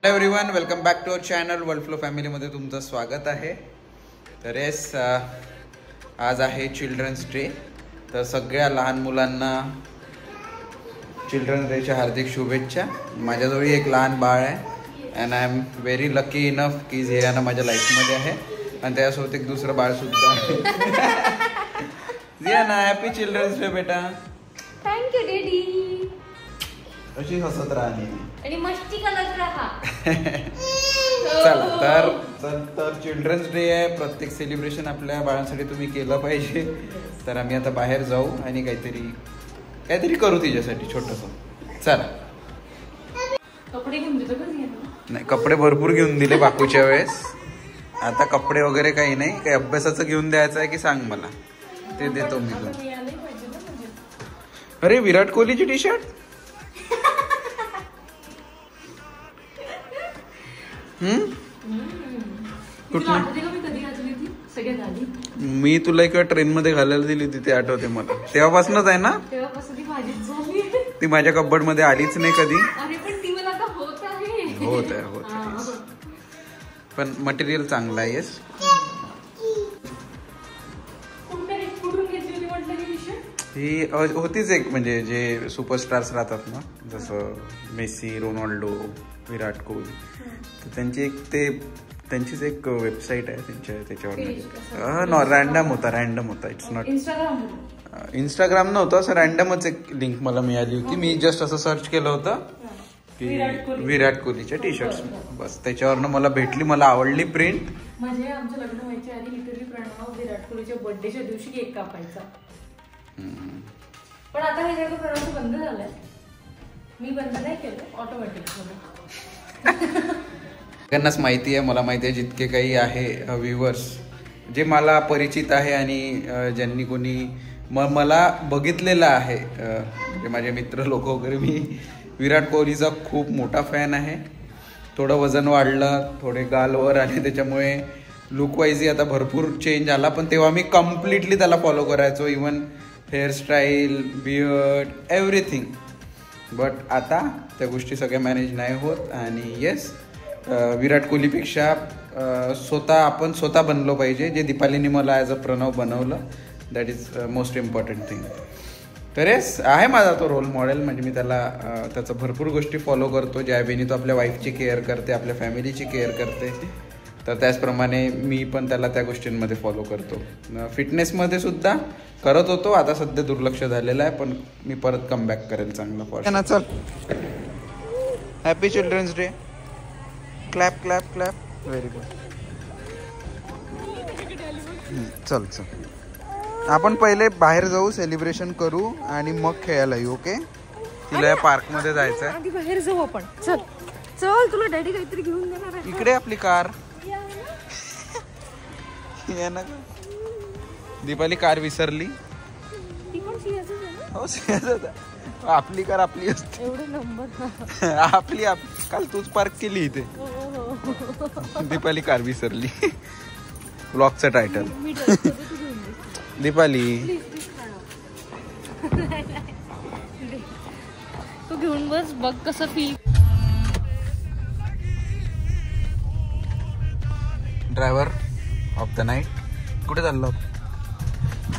Everyone, welcome back to our channel World Flow फॅमिलीमध्ये तुमचं स्वागत आहे. तर येस, आज आहे चिल्ड्रन्स डे. तर सगळ्या लहान मुलांना चिल्ड्रन्स डेच्या हार्दिक शुभेच्छा. माझ्याजवळ एक लहान बाळ आहे and I am very lucky enough की झियाना माझ्या लाईफमध्ये आहे आणि त्यासोबत एक दुसरं बाळ सुद्धा आहे. झियाना, हॅपी चिल्ड्रन्स डे बेटा. Thank you daddy. अशी हसत राहा आणि मस्ती करत राहा. चला, तर चिल्ड्रन्स डे आहे. प्रत्येक सेलिब्रेशन आपल्या बाळांसाठी तुम्ही केलं पाहिजे. तर आम्ही आता बाहेर जाऊ आणि काहीतरी करू तिच्यासाठी छोटंसं. चला. कपडे घेऊन देतो का? नाही, कपडे भरपूर घेऊन दिले बापूच्या वेळेस. आता कपडे वगैरे काही नाही. काही अभ्यासाचं घेऊन द्यायचं आहे की सांग मला, ते देतो मी तुला. अरे, विराट कोहलीची टी शर्ट. मी तुला एका ट्रेन मध्ये घालायला दिली होती, ते आठवते मला. तेव्हापासूनच आहे ना? ती माझ्या कबड मध्ये आलीच नाही कधी. होत आहे. पण मटेरियल चांगलं आहे. येस, ही होतीच एक, म्हणजे जे सुपरस्टार्स राहतात ना, जसं मेसी, रोनाल्डो, विराट कोहली, तर त्यांचीच एक वेबसाईट आहे त्याच्यावर. रॅन्डम होता. इट्स नॉट इंस्टाग्राम नव्हतं, असं रॅन्डमच एक लिंक मला मिळाली होती. मी जस्ट असं सर्च केलं होतं की विराट कोहलीच्या टी शर्ट्स, बस त्याच्यावरनं मला भेटली. मला आवडली प्रिंट. म्हणजे आमचं लग्न व्हायच्या आधी लिटरली प्रणव विराट कोहलीच्या बर्थडेच्या दिवशी केक कापायचा. पण आता हे सगळं प्रणव बंद झालंय. मी बंद नाही केलं, ऑटोमॅटिक. सगळ्यांनाच माहिती आहे, मला माहिती आहे, जितके काही आहे व्ह्युअर्स जे मला परिचित आहे आणि ज्यांनी कोणी मला बघितलेलं आहे, म्हणजे माझे मित्र लोक वगैरे, मी विराट कोहलीचा खूप मोठा फॅन आहे. थोडं वजन वाढलं, थोडे गाल वर आले, त्याच्यामुळे लुकवाईजही आता भरपूर चेंज आला. पण तेव्हा मी कम्प्लिटली त्याला फॉलो करायचो, even hairstyle, beard, everything. But आता त्या गोष्टी सगळ्या मॅनेज नाही होत. आणि येस, विराट कोहलीपेक्षा आपण स्वतः बनलो पाहिजे, जे दीपालीने मला ॲज अ प्रणव बनवलं. That is most important thing. तर येस, आहे माझा तो रोल मॉडेल. म्हणजे मी त्याचं भरपूर गोष्टी फॉलो करतो. ज्या वेळी तो आपल्या वाईफची केअर करते, आपल्या फॅमिलीची केअर करते, तर त्याचप्रमाणे मी पण त्याला त्या गोष्टींमध्ये फॉलो करतो. फिटनेसमध्ये सुद्धा करत होतो, आता सध्या दुर्लक्ष झालेलं आहे, पण मी परत कमबॅक करेल चांगला. फॉर चल, happy children's day. Clap clap clap. Very good. चल, आपण पहिले बाहेर जाऊ, सेलिब्रेशन करू आणि मग खेळायला येऊ. ओके, तिला या पार्क मध्ये जायचंय. आधी बाहेर जाऊ आपण. चल, तुला डॅडी काहीतरी घेऊन देणार आहे. इकडे आपली कार. दीपाली कार विसरली. हो, आपली कार आपली असते. एवढे नंबर आपली काल तूच पार्क केली इथे. दीपाली कार विसरली. ब्लॉगचं टायटल दीपाली. तू घेऊन बस, बघ कसं feel. Driver of the night. कुठे चाललो?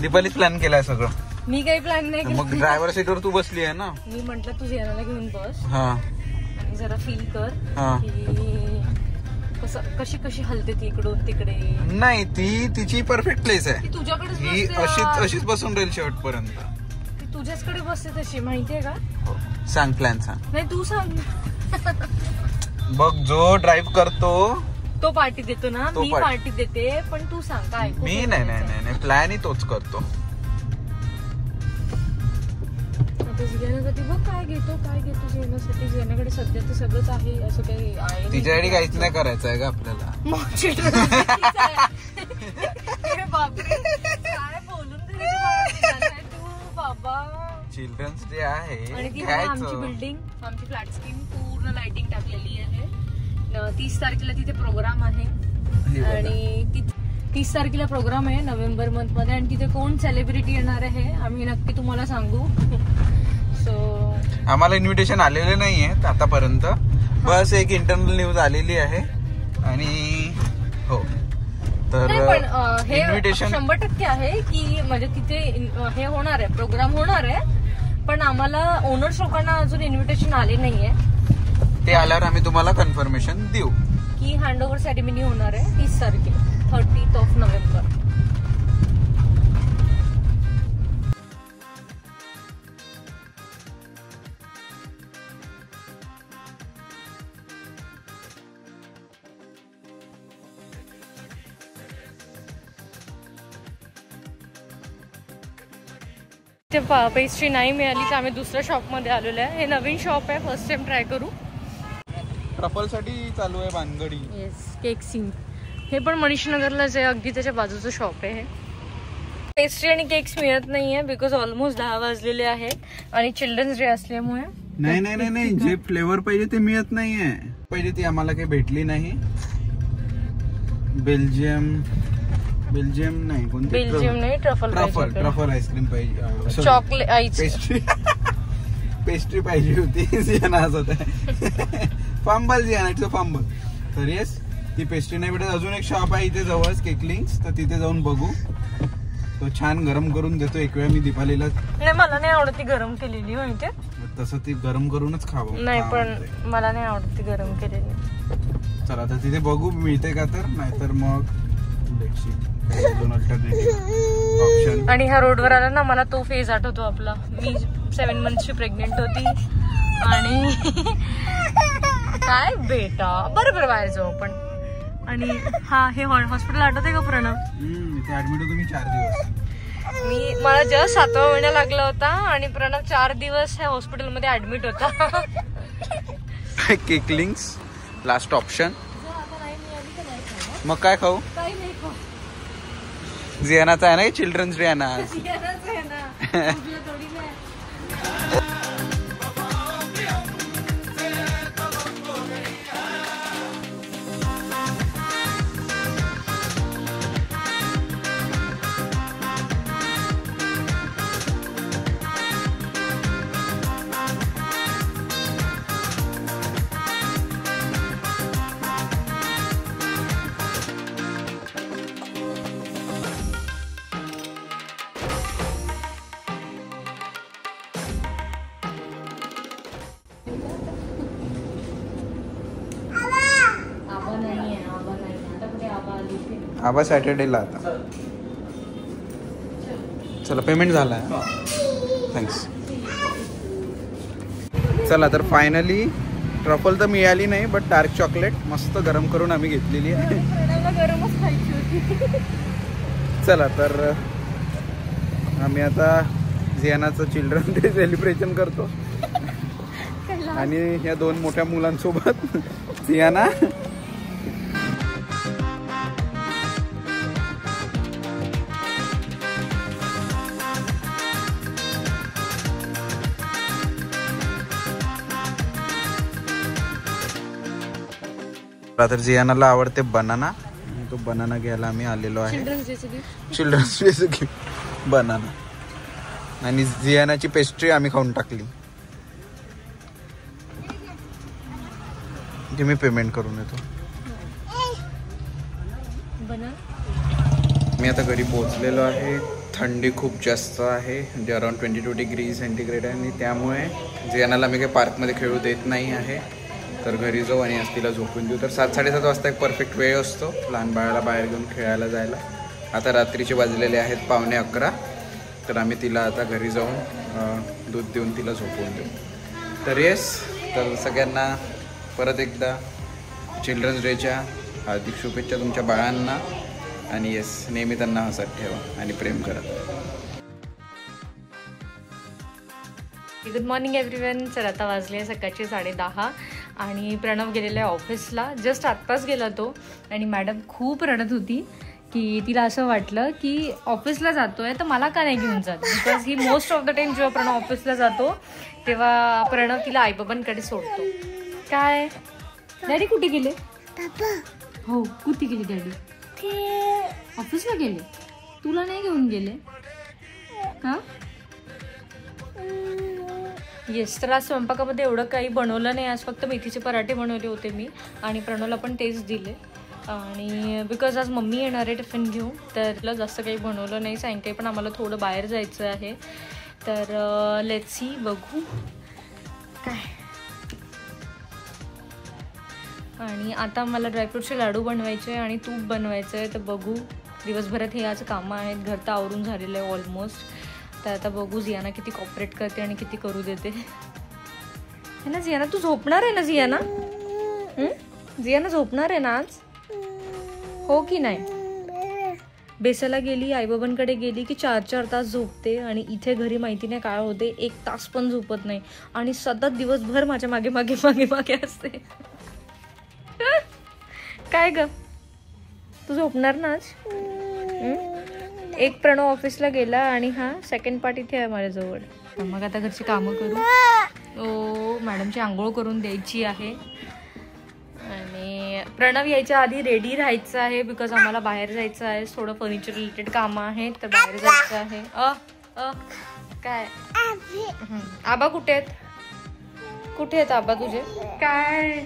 दीपालीच प्लॅन केलाय सगळं. मी काही प्लॅन नाही. मग ड्रायव्हर सीटवर तू बसली आहे ना. मी म्हंटल तू झियानाला घेऊन बस. हा, आणि जरा फील कर की कशी हलते ती इकडून तिकडे. नाही, ती तिची परफेक्ट प्लेस आहे. तुझ्याकडे ही अशीच बसून राहील शेवटपर्यंत. ती तुझ्याचकडे बसते तशी, माहितीये का? सांग, प्लॅन सांग. नाही, तू सांग. बघ, जो ड्राईव्ह करतो तो पार्टी देतो ना. मी पार्टी देते, पण तू सांग काय. मी नाही, प्लॅन ही तोच करतो. झियानासाठी बघ काय घेतो झियानासाठी. झियानाकडे सध्या तर सगळंच आहे, असं काही आहे. तिच्यासाठी काहीच नाही करायचं आहे का आपल्याला? बापरे, काय बोलून तू बाबा. चिल्ड्रन्स डे आहे. आणि ती आमची बिल्डिंग, आमची फ्लॅट स्कीम पूर्ण लाइटिंग टाकलेली आहे. 30 तारखेला तिथे प्रोग्राम आहे. आणि 30 तारखेला प्रोग्राम आहे नोव्हेंबर मंथ मध्ये. आणि तिथे कोण सेलिब्रिटी येणार आहे आम्ही नक्की तुम्हाला सांगू. सो आम्हाला इन्व्हिटेशन आलेले नाहीये आतापर्यंत, बस एक इंटरनल न्यूज आलेली आहे आणि हो तर इन्व्हिटेशन 100% आहे की म्हणजे तिथे हे होणार आहे, प्रोग्राम होणार आहे, पण आम्हाला ओनर्स लोकांना अजून इन्व्हिटेशन आले नाहीये. ते आल्यावर आम्ही तुम्हाला कन्फर्मेशन देऊ की हँडओव्हर सेरेमनी होणार आहे 30 तारखेला 30 नोव्हेंबर. ते पेस्ट्री नाही मिळाली तर आम्ही दुसऱ्या शॉपमध्ये आलेलो आहे. हे नवीन शॉप आहे, फर्स्ट टाइम ट्राय करू. ट्रफल साठी चालू आहे भानगडी. येस, केक सिंग. हे पण मनीषनगरलाच आहे, अगदी त्याच्या बाजूचं शॉप आहे. पेस्ट्री आणि केक्स मिळत नाहीये बिकॉज ऑलमोस्ट 10 वाजलेले आहेत आणि चिल्ड्रन्स डे असल्यामुळे. नाही जे फ्लेवर पाहिजे ते मिळत नाहीये. पाहिजे ती आम्हाला काही भेटली नाही. बेल्जियम नाही, कोणती? बेल्जियम नाही, ट्रफल आईस्क्रीम पाहिजे. चॉकलेट पेस्ट्री पाहिजे होती. जियाना असत आहे फांबल, जियानाचं फांबल. तर येस, ती पेस्ट्री नाही भेटत. अजून एक शॉप आहे इथे जवळच, केकलिंग्स, तर तिथे जाऊन बघू. तो छान गरम करून देतो. एक वेळा मी दीपालीला, नाही मला नाही आवडत ती गरम केलेली, माहितीये. तसं ती गरम करूनच खावं. नाही पण मला नाही आवडत ती गरम केलेली. चला आता तिथे बघू मिळते का, तर नाहीतर मग ऑप्शन. आणि ह्या रोडवर आला ना, मला तो फेज आठवतो आपला. मी 7 मंथची प्रेग्नेंट होती आणि काय बेटा बरोबर बाहेर जाऊ आपण. आणि हे हॉस्पिटल आठवते का प्रणव? इथे ऍडमिट होतो मी 4 दिवस. मला जस्ट 7वा महिना लागला होता आणि प्रणव 4 दिवस ह्या हॉस्पिटलमध्ये ऍडमिट होता. केकलिंग्स लास्ट ऑप्शन. मग काय खाऊ? जियानाचा आहे ना, चिल्ड्रन्स डे आहे ना आज. आबा सॅटर्डेला आता. चला पेमेंट झालाय, थँक्स. चला तर फायनली ट्रफल तर मिळाली नाही, बट डार्क चॉकलेट मस्त गरम करून आम्ही घेतलेली आहे. चला तर आम्ही आता जियानाचं चिल्ड्रन डे सेलिब्रेशन करतो आणि ह्या 2 मोठ्या मुलांसोबत. जियाना तर जियानाला आवडते बनाना, तो बनाना घ्यायला आम्ही आलेलो आहे. चिल्ड्रन्स डेचं गिफ्ट बनाना. आणि जियानाची पेस्ट्री आम्ही खाऊन टाकली. ते मी पेमेंट करून येतो. मी आता घरी पोहोचलेलो आहे. थंडी खूप जास्त आहे, म्हणजे अराउंड 22 डिग्री सेंटीग्रेड आहे आणि त्यामुळे जियानाला मी काही पार्कमध्ये खेळू देत नाही आहे. तर घरी जाऊ आणि आज तिला झोपून देऊ. तर 7-7:30 वाजता एक परफेक्ट वेळ असतो लहान बाळाला बाहेर घेऊन खेळायला जायला. आता रात्रीचे वाजलेले आहेत 11:15. तर आम्ही तिला आता घरी जाऊन दूध देऊन तिला झोपवून देऊ. तर येस, तर सगळ्यांना परत एकदा चिल्ड्रन्स डेच्या हार्दिक शुभेच्छा तुमच्या बाळांना. आणि येस, नेहमी त्यांना हसत ठेवा आणि प्रेम करा. Good morning everyone. चल आता वाजले सकाळचे 10:30 आणि प्रणव गेलेला आहे ऑफिसला. जस्ट आत्ताच गेला तो आणि मॅडम खूप रडत होती की तिला असं वाटलं की ऑफिसला जातोय तर मला का नाही घेऊन जात. Because he most of the time जेव्हा प्रणव ऑफिसला जातो तेव्हा प्रणव तिला आईबाबांकडे सोडतो. काय डॅडी कुठे गेले? हो, कुठे गेले डॅडी? ऑफिसला गेले. तुला नाही घेऊन गेले का? येस, तर आज स्वयंपाकामध्ये एवढं काही बनवलं नाही. आज फक्त मेथीचे पराठे बनवले होते मी आणि प्रणवला पण तेच दिले. आणि बिकॉज आज मम्मी येणार आहे टिफिन घेऊन, तर तिला जास्त काही बनवलं नाही. सायंकाळी पण आम्हाला थोडं बाहेर जायचं आहे, तर लेट्स सी, बघू काय. आणि आता मला ड्रायफ्रूटचे लाडू बनवायचे आणि तूप बनवायचं आहे, तर बघू. दिवसभरात हे आज कामं आहेत. घर तर आवरून झालेलं आहे ऑलमोस्ट. तर आता बघू जियाना किती कॉपरेट करते आणि किती करू देते. है ना जियाना, तू झोपणार आहे ना जियाना? जियाना झोपणार आहे ना आज, हो की नाही? बेसाला गेली, आईबाबांकडे गेली की 4-4 तास झोपते आणि इथे घरी माहिती नाही काय होते, 1 तास पण झोपत नाही आणि सतत दिवसभर माझ्या मागे मागे मागे मागे असते. काय ग, तू झोपणार ना आज? एक प्रणव ऑफिसला गेला आणि हा सेकंड पार्ट इथे आहे माझ्याजवळ. मग आता घरची कामं करू. ओ मॅडमची आंघोळ करून द्यायची आहे आणि प्रणव यायच्या आधी रेडी राहायचं आहे बिकॉज आम्हाला बाहेर जायचं आहे. थोडं फर्निचर रिलेटेड कामं आहेत, तर बाहेर जायचं आहे. काय आबा कुठे आहेत? कुठे आहेत आबा तुझे? काय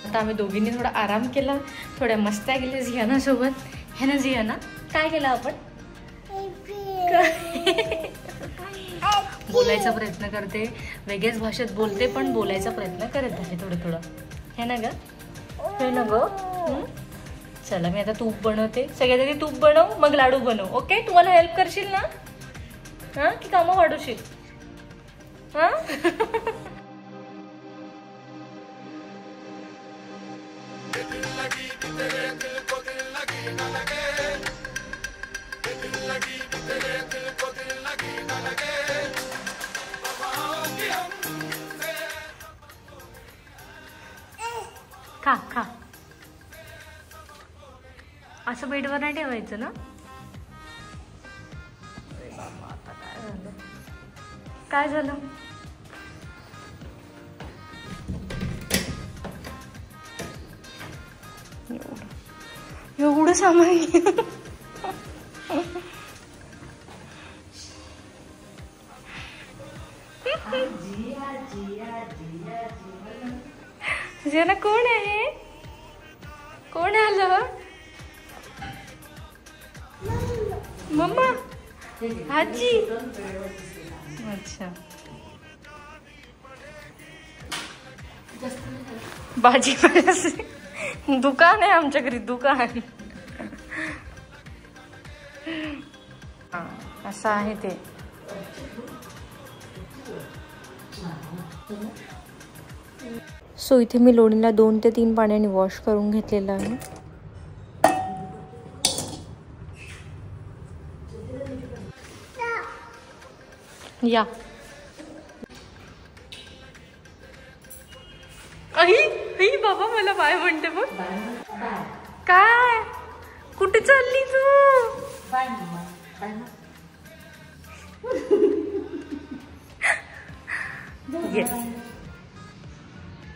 आता आम्ही दोघींनी थोडा आराम केला, थोड्या मस्त्या गेल्या जियाना सोबत. हे ना जियाना, काय केलं आपण? बोलायचा प्रयत्न करते, वेगळ्याच भाषेत बोलते, पण बोलायचा प्रयत्न करत आहे थोडं थोडं. हे ना ग, हे ना ग. चला मी आता तूप बनवते. सगळ्यात आधी तूप बनव, मग लाडू बनव. ओके, तुम्हाला हेल्प करशील ना? हा की कामं वाढवशील? हा खा खा. असं बेडवर नाही ठेवायचं ना. काय झालं? एवढं सामान जियाना, कोण आहे? कोण आलं? मम्मा, आजी. अच्छा, भाजीपाल्याचं दुकान आहे आमच्या घरी, दुकान. हा असं आहे ते. सो इथे मी लोणीला 2 ते 3 पाण्याने वॉश करून घेतलेलं आहे. या आई बाबा, मला बाय म्हणते बघ. काय, कुठे चालली तू?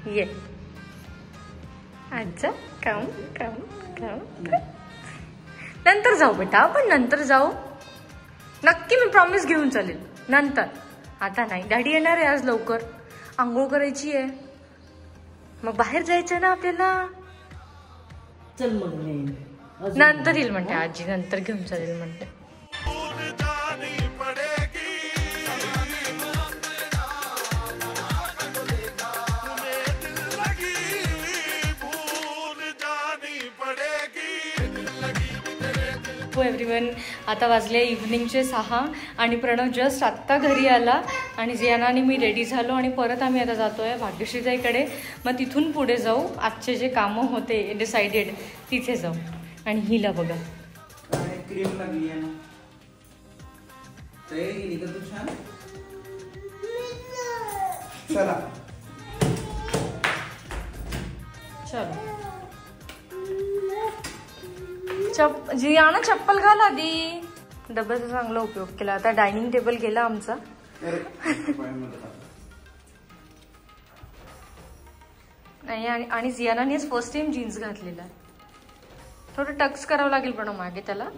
ये आजा, काम काम काम. नंतर जाऊ बेटा, आपण नंतर जाऊ नक्की. मी प्रॉमिस घेऊन चालेल नंतर. आता नाही, डॅडी येणार आहे आज लवकर, आंघोळ करायची आहे, मग बाहेर जायचं ना आपल्याला. चल मग नंतर येईल म्हणते आजी, नंतर घेऊन चालेल म्हणते. हो एव्हरीवन, आता वाजले इव्हनिंगचे 6 आणि प्रणव जस्ट आत्ता घरी आला आणि जियाना आणि मी रेडी झालो आणि परत आम्ही आता जातो आहे भाग्यश्रीताईकडे. मग तिथून पुढे जाऊ, आजचे जे कामं होते डिसाइडेड तिथे जाऊ. आणि हिला बघा, क्रीम लागली आहे ना. चला चलो. जियाना चप्पल घाल आधी. डब्याचा चांगला उपयोग केला. आता डायनिंग टेबल गेला आमचा. आणि जियानानेच फर्स्ट टाइम जीन्स घातलेला. थोडं टक्स करावं लागेल पण मागे त्याला.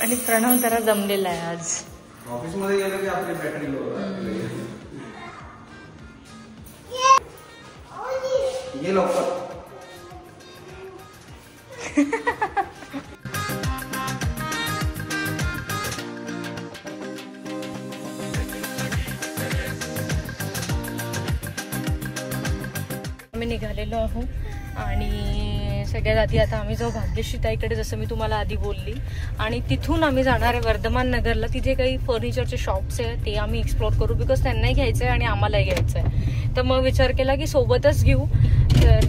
आणि प्रणव जरा जमलेला आहे आज. ऑफिस मध्ये गेलं की आपली बॅटरी लो ये लवकर. आम्ही निघालेलो आहोत आणि सगळ्यात आधी आता आम्ही जाऊ भाग्यश्री ताईकडे, जसं मी तुम्हाला आधी बोलली. आणि तिथून आम्ही जाणार आहे वर्धमान नगरला. तिथे काही फर्निचरचे शॉप्स आहे ते आम्ही एक्सप्लोर करू, बिकॉज त्यांनाही घ्यायचं आहे आणि आम्हालाही घ्यायचं आहे. तर मग विचार केला की सोबतच घेऊ. तर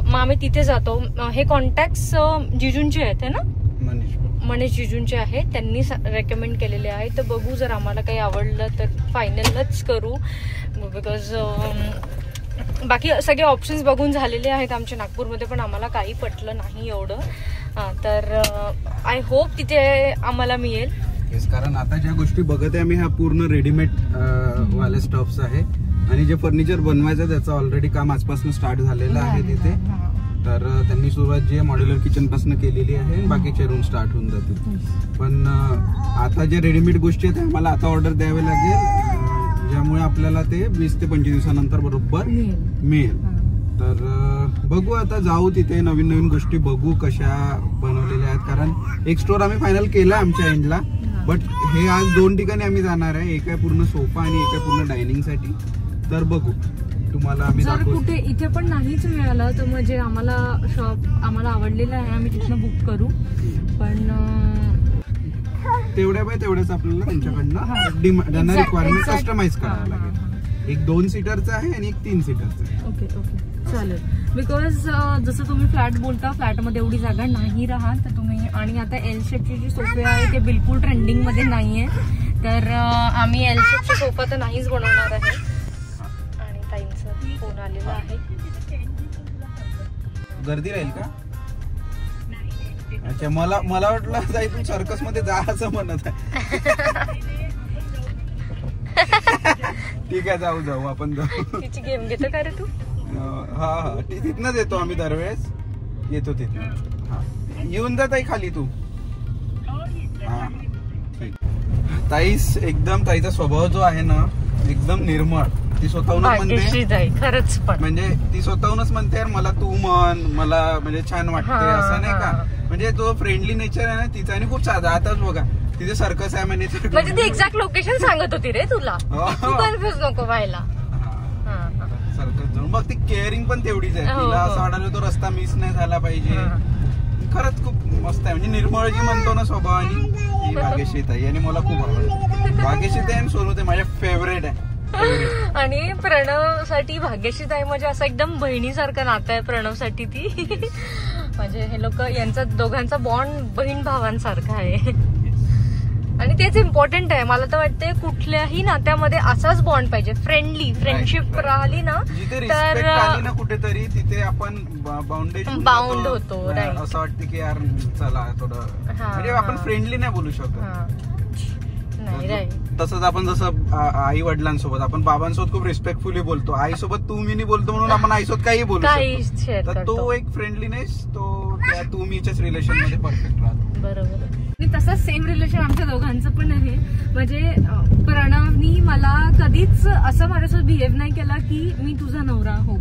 मग आम्ही तिथे जातो. हे कॉन्टॅक्ट्स जिजूंचे आहेत है ना, मनीष जिजूंचे आहे, त्यांनी रेकमेंड केलेले आहे. तर बघू, जर आम्हाला काही आवडलं तर फायनलच करू, बिकॉज बाकी सगळे ऑप्शन्स बघून झालेले आहेत आमच्या नागपूरमध्ये, पण आम्हाला काही पटलं नाही एवढं. तर आय होप तिथे आम्हाला मिळेल. कारण आता ज्या गोष्टी बघत आहे आम्ही, हा पूर्ण रेडीमेड वाले स्टॉप्स आहे आणि जे फर्निचर बनवायचं त्याचं ऑलरेडी काम आजपासून स्टार्ट झालेलं आहे तिथे. तर त्यांनी सुरुवात जी मॉड्युलर किचन पासून केलेली आहे, बाकीचे रूम स्टार्ट होऊन जातील. पण आता जे रेडीमेड गोष्टी आहेत आम्हाला आता ऑर्डर द्यावे लागेल, ज्यामुळे आपल्याला ते 20 ते 25 दिवसानंतर बरोबर मिळेल. तर बघू, आता जाऊ तिथे, नवीन नवीन गोष्टी बघू कशा बनवलेल्या आहेत. कारण एक स्टोर आम्ही फायनल केला आमच्या एंडला, बट हे आज 2 ठिकाणी आम्ही जाणार आहे. एक आहे पूर्ण सोफा आणि एक आहे पूर्ण डायनिंग साठी. तर बघू, तुम्हाला आम्ही जर कुठे इथे पण नाहीच मिळालं तर म्हणजे आम्हाला शॉप आम्हाला आवडलेलं आहे, आम्ही तिथनं बुक करू. पण तेवढ्याच आपल्याला त्यांच्याकडनं रिक्वायरमेंट कस्टमाइज करावं लागेल. एक 2 सीटरचं आहे आणि एक 3 सीटरचं आहे. ओके चालेल. बिकॉज जसं तुम्ही फ्लॅट बोलता, फ्लॅटमध्ये एवढी जागा नाही राहत तर तुम्ही, आणि आता एल शेपचे जे सोफे आहे ते बिलकुल ट्रेंडिंग मध्ये नाहीये. तर आम्ही एल शेपचे सोफा तर नाहीच बनवणार आहे. आणि ताईंचा फोन आलेला आहे. गर्दी राहील का? अच्छा, मला वाटलं जाई तू सर्कस मध्ये जा असं म्हणत आहे. ठीक आहे, जाऊ आपण जाऊ. तिची गेम घेतो का रे तू? हा, तिथनच येतो आम्ही दरवेळेस, येतो तिथनं. हा, येऊन जा ताई खाली तू. हा ठीक. ताईचा स्वभाव जो आहे ना एकदम निर्मळ. ती स्वतःहूनच म्हणते, खरंच पण म्हणजे ती स्वतःहूनच म्हणते मला तू म्हण, मला म्हणजे छान वाटते असं नाही का. म्हणजे तो फ्रेंडली नेचर आहे ना तिचा, आणि खूप साधा. आताच बघा तिथे सर्कस आहे म्हणजे ती एक्झॅक्ट लोकेशन सांगत होती रे तुला, कन्फ्युज नको व्हायला. सर्कस जाऊन बघ, ती केअरिंग पण तेवढीच आहे. तिला असं वाटायला तो रस्ता मिस नाही झाला पाहिजे. खरंच खूप मस्त आहे, म्हणजे निर्मळ जी म्हणतो ना स्वभावानी, ही भाग्यश्री ताई. आणि मला खूप आवडते भाग्यश्री ताई आणि सोनू, ते माझ्या फेवरेट आहे. आणि प्रणव साठी भाग्यश्री ताई म्हणजे असं एकदम बहिणीसारखं नातं आहे प्रणव साठी. ती म्हणजे हे लोक, यांचा दोघांचा बॉन्ड बहीण भावांसारखा आहे. आणि तेच इम्पॉर्टंट आहे. मला तर वाटते कुठल्याही नात्यामध्ये असाच बॉन्ड पाहिजे, फ्रेंडली फ्रेंडशिप राहिली ना तर कुठेतरी तिथे आपण बाउंड होतो. असं वाटतं की यार चला थोडं, म्हणजे आपण फ्रेंडली नाही बोलू शकत. तसंच आपण जसं आई वडिलांसोबत, आपण बाबांसोबत खूप रिस्पेक्टफुली बोलतो, आईसोबत तू मी नाही बोलतो म्हणून आपण आईसोबत काही बोलू शकतो. तर तो एक फ्रेंडलीनेस, तो त्या तू मीच्याच रिलेशन मध्ये परफेक्ट राहतो. बरोबर. तसंच सेम रिलेशन आमच्या दोघांचं पण आहे. म्हणजे प्रणवनी मला कधीच असं माझ्यासोबत बिहेव नाही केला की मी तुझा नवरा हो.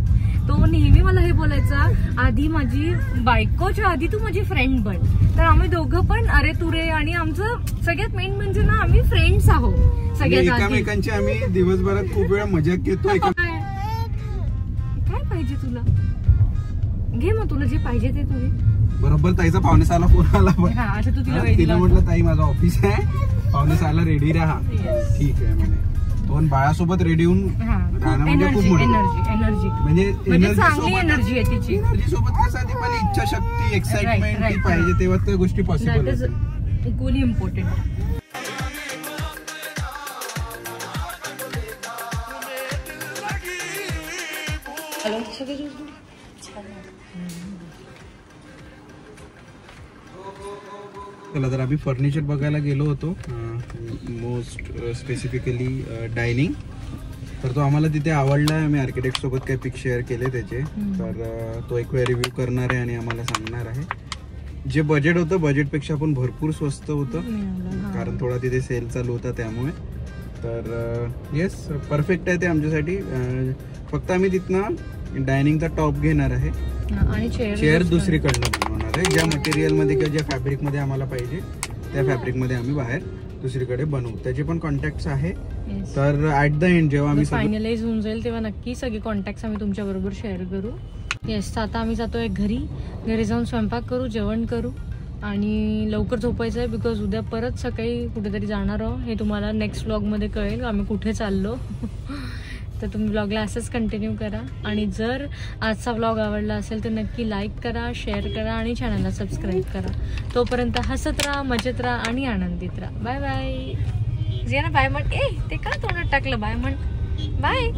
तो नेहमी मला हे बोलायचा, आधी माझी बायकोच्या आधी तू माझी फ्रेंड बन. तर आम्ही दोघं पण अरे तू रे, आणि आमचं सगळ्यात मेन म्हणजे ना आम्ही फ्रेंड्स आहोत सगळ्यात. एकमेकांची आम्ही दिवसभरात खूप वेळा मजाक घेतो. काय पाहिजे तुला, घे मग तुला जे पाहिजे ते तू घे. बरोबर ताईचा पावणे 6ला फोन आला. तिला म्हटलं ताई माझं ऑफिस आहे, पावणे 6ला रेडी राहा. ठीक आहे म्हणे. दोन बाळासोबत रेडी होऊन म्हणजे खूप एनर्जी, म्हणजे चांगली एनर्जी आहे तिची. एनर्जी सोबत कसं ती पण इच्छाशक्ती, एक्साइटमेंट ती पाहिजे, तेव्हा त्या गोष्टी पॉसिबल आहेत. Equally important. चला, तर आम्ही फर्निचर बघायला गेलो होतो, मोस्ट स्पेसिफिकली डायनिंग. तर तो आम्हाला तिथे आवडला. आम्ही आर्किटेक्ट सोबत काही पिक शेअर केले त्याचे, तर तो एक वेळ रिव्ह्यू करणार आहे आणि आम्हाला सांगणार आहे. जे बजेट होतं बजेटपेक्षा पण भरपूर स्वस्त होतं, कारण थोडा तिथे सेल चालू होता त्यामुळे. तर येस परफेक्ट आहे ते आमच्यासाठी. फक्त आम्ही तिथनं डायनिंगचा टॉप घेणार आहे आणि चेअर दुसरीकडनं बनवणार आहे. ज्या मटेरियलमध्ये किंवा ज्या फॅब्रिकमध्ये आम्हाला पाहिजे त्या फॅब्रिकमध्ये आम्ही बाहेर दुसरीकडे बनवू. त्याचे पण कॉन्टॅक्ट आहे. तर ऍट द एंड जेव्हा आम्ही फायनलाइज होऊन जाईल तेव्हा नक्की सगळे कॉन्टॅक्ट आम्ही तुमच्या बरोबर शेअर करू. येस, तर आता आम्ही जातोय घरी जाऊन स्वयंपाक करू, जेवण करू आणि लवकर झोपायचं आहे, बिकॉज उद्या परत सकाळी कुठेतरी जाणार आहोत. हे तुम्हाला नेक्स्ट व्लॉगमध्ये कळेल आम्ही कुठे चाललो. तर तुम्ही व्लॉगला असंच कंटिन्यू करा. आणि जर आजचा व्लॉग आवडला असेल तर नक्की लाईक करा, शेअर करा आणि चॅनलला सबस्क्राईब करा. तोपर्यंत हसत राहा, मजेत राहा आणि आनंदित राहा. Bye bye. जे ना बाय म्हण. ते का तोंडात टाकलं बाय म्हण. बाय.